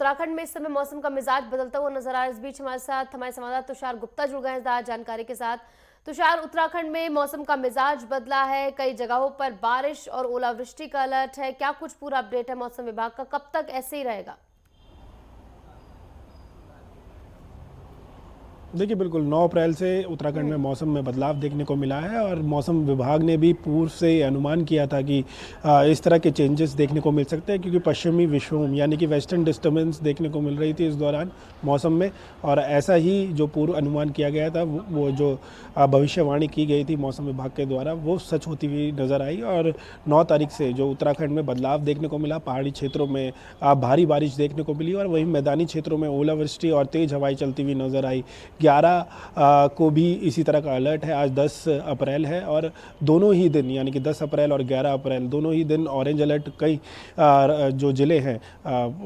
उत्तराखंड में इस समय मौसम का मिजाज बदलता हुआ नजर आ रहा है। इस बीच हमारे साथ हमारे संवाददाता तुषार गुप्ता जुड़ गए हैं जानकारी के साथ। तुषार, उत्तराखंड में मौसम का मिजाज बदला है, कई जगहों पर बारिश और ओलावृष्टि का अलर्ट है। क्या कुछ पूरा अपडेट है मौसम विभाग का, कब तक ऐसे ही रहेगा? देखिए, बिल्कुल 9 अप्रैल से उत्तराखंड में हम्म। मौसम में बदलाव देखने को मिला है और मौसम विभाग ने भी पूर्व से ये अनुमान किया था कि इस तरह के चेंजेस देखने को मिल सकते हैं, क्योंकि पश्चिमी विक्षोभ यानी कि वेस्टर्न डिस्टर्बेंस देखने को मिल रही थी इस दौरान मौसम में। और ऐसा ही जो पूर्व अनुमान किया गया था, वो जो भविष्यवाणी की गई थी मौसम विभाग के द्वारा, वो सच होती हुई नज़र आई। और 9 तारीख से जो उत्तराखंड में बदलाव देखने को मिला, पहाड़ी क्षेत्रों में भारी बारिश देखने को मिली और वहीं मैदानी क्षेत्रों में ओलावृष्टि और तेज़ हवाएं चलती हुई नज़र आई। 11 को भी इसी तरह का अलर्ट है। आज 10 अप्रैल है और दोनों ही दिन यानी कि 10 अप्रैल और 11 अप्रैल दोनों ही दिन ऑरेंज अलर्ट कई जो ज़िले हैं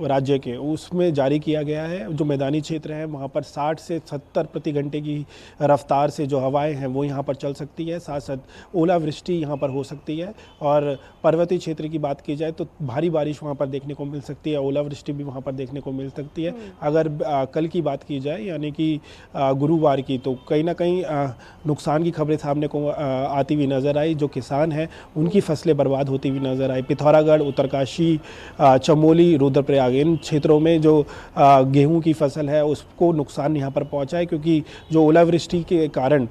राज्य के, उसमें जारी किया गया है। जो मैदानी क्षेत्र हैं वहाँ पर 60 से 70 प्रति घंटे की रफ्तार से जो हवाएं हैं वो यहाँ पर चल सकती है। साथ साथ ओलावृष्टि यहाँ पर हो सकती है और पर्वतीय क्षेत्र की बात की जाए तो भारी बारिश वहाँ पर देखने को मिल सकती है, ओलावृष्टि भी वहाँ पर देखने को मिल सकती है। अगर कल की बात की जाए यानी कि गुरुवार की, तो कहीं ना कहीं नुकसान की खबरें सामने को आती हुई नज़र आई। जो किसान हैं उनकी फसलें बर्बाद होती हुई नज़र आई। पिथौरागढ़, उत्तरकाशी, चमोली, रुद्रप्रयाग, इन क्षेत्रों में जो गेहूं की फसल है उसको नुकसान यहाँ पर पहुँचा है, क्योंकि जो ओलावृष्टि के कारण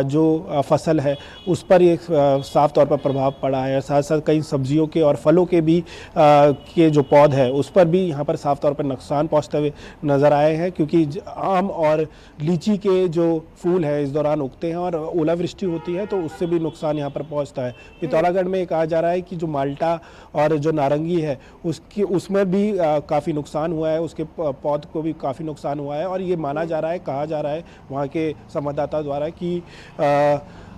जो फसल है उस पर एक साफ तौर पर प्रभाव पड़ा है। साथ साथ कई सब्जियों के और फलों के भी के जो पौध है उस पर भी यहाँ पर साफ तौर पर नुकसान पहुँचते हुए नज़र आए हैं, क्योंकि आम और लीची के जो फूल है इस दौरान उगते हैं और ओलावृष्टि होती है तो उससे भी नुकसान यहाँ पर पहुँचता है। पिथौरागढ़ में कहा जा रहा है कि जो माल्टा और जो नारंगी है उसमें भी काफ़ी नुकसान हुआ है, उसके पौध को भी काफ़ी नुकसान हुआ है। और ये माना जा रहा है, कहा जा रहा है वहाँ के संवाददाता द्वारा कि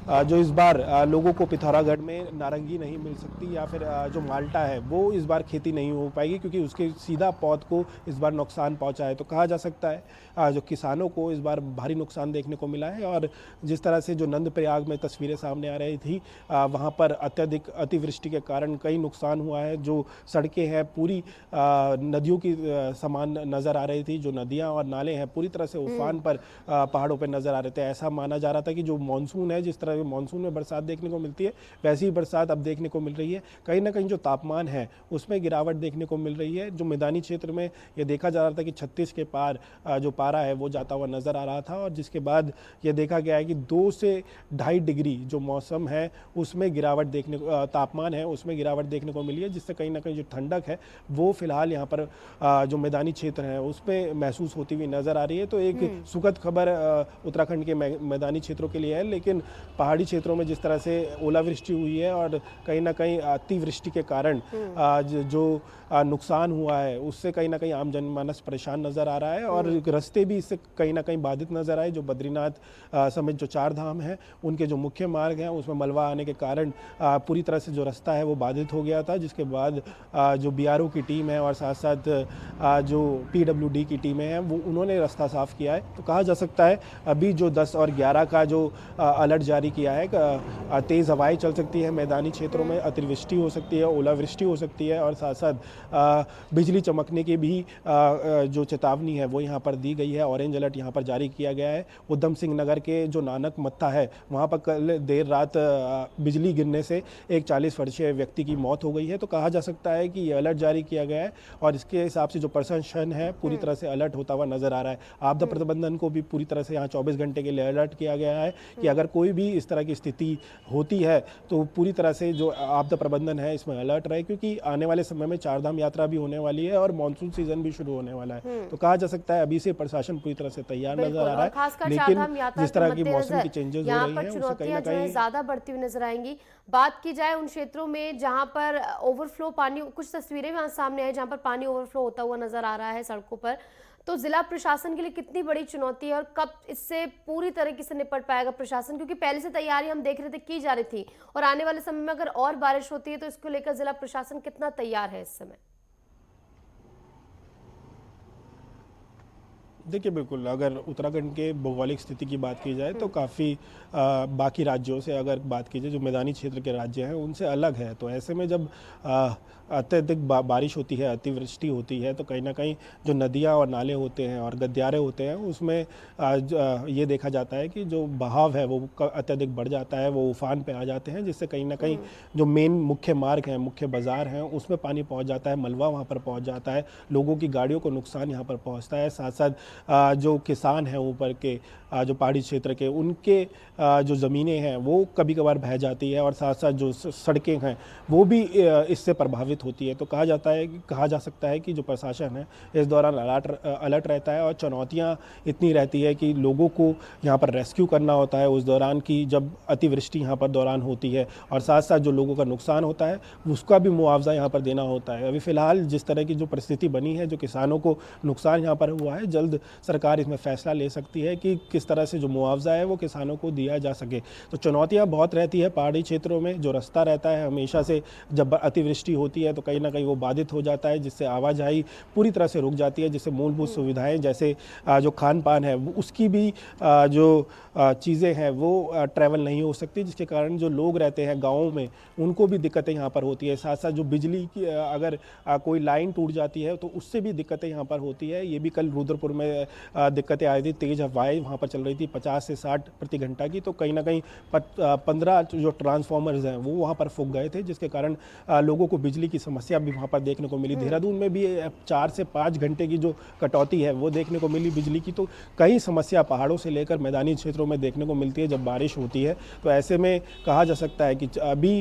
जो इस बार लोगों को पिथौरागढ़ में नारंगी नहीं मिल सकती या फिर जो माल्टा है वो इस बार खेती नहीं हो पाएगी, क्योंकि उसके सीधा पौध को इस बार नुकसान पहुंचा है। तो कहा जा सकता है जो किसानों को इस बार भारी नुकसान देखने को मिला है। और जिस तरह से जो नंदप्रयाग में तस्वीरें सामने आ रही थी, वहाँ पर अत्यधिक अतिवृष्टि के कारण कई नुकसान हुआ है। जो सड़कें हैं पूरी नदियों की समान नज़र आ रही थी। जो नदियाँ और नाले हैं पूरी तरह से उफान पर पहाड़ों पर नज़र आ रहे थे। ऐसा माना जा रहा था कि जो मानसून है, जिस तरह मानसून में बरसात देखने को मिलती है वैसी ही बरसात अब देखने को मिल रही है। कहीं ना कहीं जो तापमान है उसमें गिरावट देखने को मिल रही है। जो मैदानी क्षेत्र में ये देखा जा रहा था कि 36 के पार जो पारा है वो जाता हुआ नज़र आ रहा था, और जिसके बाद ये देखा गया है कि 2 से 2.5 डिग्री जो मौसम है उसमें गिरावट देखने को, तापमान है उसमें गिरावट देखने को मिली है, जिससे कहीं ना कहीं जो ठंडक है वो फिलहाल यहाँ पर जो मैदानी क्षेत्र है उसमें महसूस होती हुई नज़र आ रही है। तो एक सुखद खबर उत्तराखंड के मैदानी क्षेत्रों के लिए है, लेकिन पहाड़ी क्षेत्रों में जिस तरह से ओलावृष्टि हुई है और कहीं ना कहीं अतिवृष्टि के कारण जो नुकसान हुआ है उससे कहीं ना कहीं आम जनमानस परेशान नज़र आ रहा है। और रास्ते भी इससे कहीं ना कहीं बाधित नज़र आए। जो बद्रीनाथ समेत जो 4 धाम हैं उनके जो मुख्य मार्ग हैं उसमें मलबा आने के कारण पूरी तरह से जो रास्ता है वो बाधित हो गया था, जिसके बाद जो बीआरओ की टीम है और साथ साथ जो पीडब्ल्यूडी की टीमें हैं वो उन्होंने रास्ता साफ़ किया है। तो कहा जा सकता है अभी जो 10 और 11 का जो अलर्ट जारी किया है, तेज़ हवाएं चल सकती है मैदानी क्षेत्रों में, अतिवृष्टि हो सकती है, ओलावृष्टि हो सकती है और साथ साथ बिजली चमकने की भी जो चेतावनी है वो यहाँ पर दी गई है। ऑरेंज अलर्ट यहाँ पर जारी किया गया है। उधम सिंह नगर के जो नानक मत्था है वहाँ पर कल देर रात बिजली गिरने से एक 40 वर्षीय व्यक्ति की मौत हो गई है। तो कहा जा सकता है कि ये अलर्ट जारी किया गया है और इसके हिसाब से जो प्रशासन है पूरी तरह से अलर्ट होता हुआ नजर आ रहा है। आपदा प्रबंधन को भी पूरी तरह से यहाँ 24 घंटे के लिए अलर्ट किया गया है कि अगर कोई भी इस तरह की स्थिति होती है तो पूरी तरह से जो आपदा प्रबंधन है इसमें अलर्ट रहे, क्योंकि आने वाले समय में 4 धाम यात्रा भी होने वाली है और मानसून सीजन भी शुरू होने वाला है। तो कहा जा सकता है अभी से प्रशासन पूरी तरह से तैयार नजर आ रहा और है, खासकर लेकिन चारधाम यात्रा जिस के तरह की मौसम मद्देनजर की चेंजेस हो यहाँ रही पर हैं उससे कहीं ना चुनौतियां जो है कहीं ज्यादा बढ़ती हुई नजर आएंगी। बात की जाए उन क्षेत्रों में जहां पर ओवरफ्लो पानी, कुछ तस्वीरें भी सामने आई जहां पर पानी ओवरफ्लो होता हुआ नजर आ रहा है सड़कों पर, तो जिला प्रशासन के लिए कितनी बड़ी चुनौती है और कब इससे पूरी तरीके से निपट पाएगा प्रशासन? क्योंकि पहले से तैयारी हम देख रहे थे की जा रही थी और आने वाले समय में अगर और बारिश होती है तो इसको लेकर जिला प्रशासन कितना तैयार है इस समय? देखिए बिल्कुल, अगर उत्तराखंड के भौगोलिक स्थिति की बात की जाए तो काफ़ी बाकी राज्यों से अगर बात की जाए जो मैदानी क्षेत्र के राज्य हैं उनसे अलग है। तो ऐसे में जब अत्यधिक बारिश होती है, अतिवृष्टि होती है तो कहीं न कहीं जो नदियाँ और नाले होते हैं और गद्यारे होते हैं उसमें ये देखा जाता है कि जो बहाव है वो अत्यधिक बढ़ जाता है, वो उफान पे आ जाते हैं जिससे कहीं न कहीं जो मेन मुख्य मार्ग हैं, मुख्य बाज़ार हैं उसमें पानी पहुँच जाता है, मलबा वहाँ पर पहुँच जाता है, लोगों की गाड़ियों को नुकसान यहाँ पर पहुँचता है। साथ-साथ जो किसान हैं ऊपर के जो पहाड़ी क्षेत्र के उनके जो ज़मीनें हैं वो कभी-कभार बह जाती है और साथ-साथ जो सड़कें हैं वो भी इससे प्रभावित होती है। तो कहा जा सकता है कि जो प्रशासन है इस दौरान अलर्ट रहता है और चुनौतियाँ इतनी रहती है कि लोगों को यहाँ पर रेस्क्यू करना होता है उस दौरान कि जब अतिवृष्टि यहाँ पर दौरान होती है और साथ-साथ जो लोगों का नुकसान होता है उसका भी मुआवज़ा यहाँ पर देना होता है। अभी फ़िलहाल जिस तरह की जो परिस्थिति बनी है, जो किसानों को नुकसान यहाँ पर हुआ है, जल्द सरकार इसमें फैसला ले सकती है कि किस तरह से जो मुआवजा है वो किसानों को दिया जा सके। तो चुनौतियाँ बहुत रहती है पहाड़ी क्षेत्रों में, जो रास्ता रहता है हमेशा से जब अतिवृष्टि होती है तो कहीं न कहीं वो बाधित हो जाता है जिससे आवाजाही पूरी तरह से रुक जाती है, जिससे मूलभूत सुविधाएँ जैसे जो खान-पान है वो उसकी भी जो चीज़ें हैं वो ट्रैवल नहीं हो सकती, जिसके कारण जो लोग रहते हैं गाँवों में उनको भी दिक्कतें यहाँ पर होती है। साथ-साथ जो बिजली की अगर कोई लाइन टूट जाती है तो उससे भी दिक्कतें यहाँ पर होती है। ये भी कल रुद्रपुर में दिक्कतें आई थी, तेज़ हवाएँ वहाँ पर चल रही थी 50 से 60 प्रति घंटा की, तो कहीं न कहीं 15 जो ट्रांसफ़ॉर्मर्स हैं वो वहाँ पर फूँक गए थे, जिसके कारण लोगों को बिजली की समस्या भी वहाँ पर देखने को मिली। देहरादून में भी 4 से 5 घंटे की जो कटौती है वो देखने को मिली बिजली की। तो कई समस्या पहाड़ों से लेकर मैदानी क्षेत्रों में देखने को मिलती है जब बारिश होती है। तो ऐसे में कहा जा सकता है कि अभी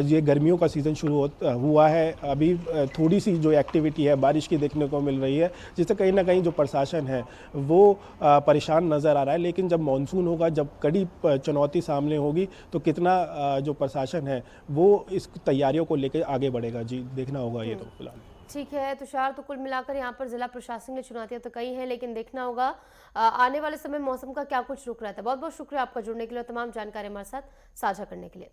ये गर्मियों का सीज़न शुरू हुआ है, अभी थोड़ी-सी जो एक्टिविटी है बारिश की देखने को मिल रही है, जिससे कहीं न कहीं जो प्रशासन है वो परेशान नज़र आ रहा है। लेकिन जब मानसून होगा, जब कड़ी चुनौती सामने होगी तो कितना जो प्रशासन है वो इस तैयारियों को लेके आगे बढ़ेगा। जी, देखना होगा ये तो फिलहाल। ठीक है तुषार, तो कुल मिलाकर यहाँ पर जिला प्रशासन ने चुनौतियां तो कई हैं, लेकिन देखना होगा आने वाले समय मौसम का क्या कुछ रुख रहता है। बहुत बहुत शुक्रिया आपका जुड़ने के लिए और तमाम जानकारी हमारे साथ साझा करने के लिए।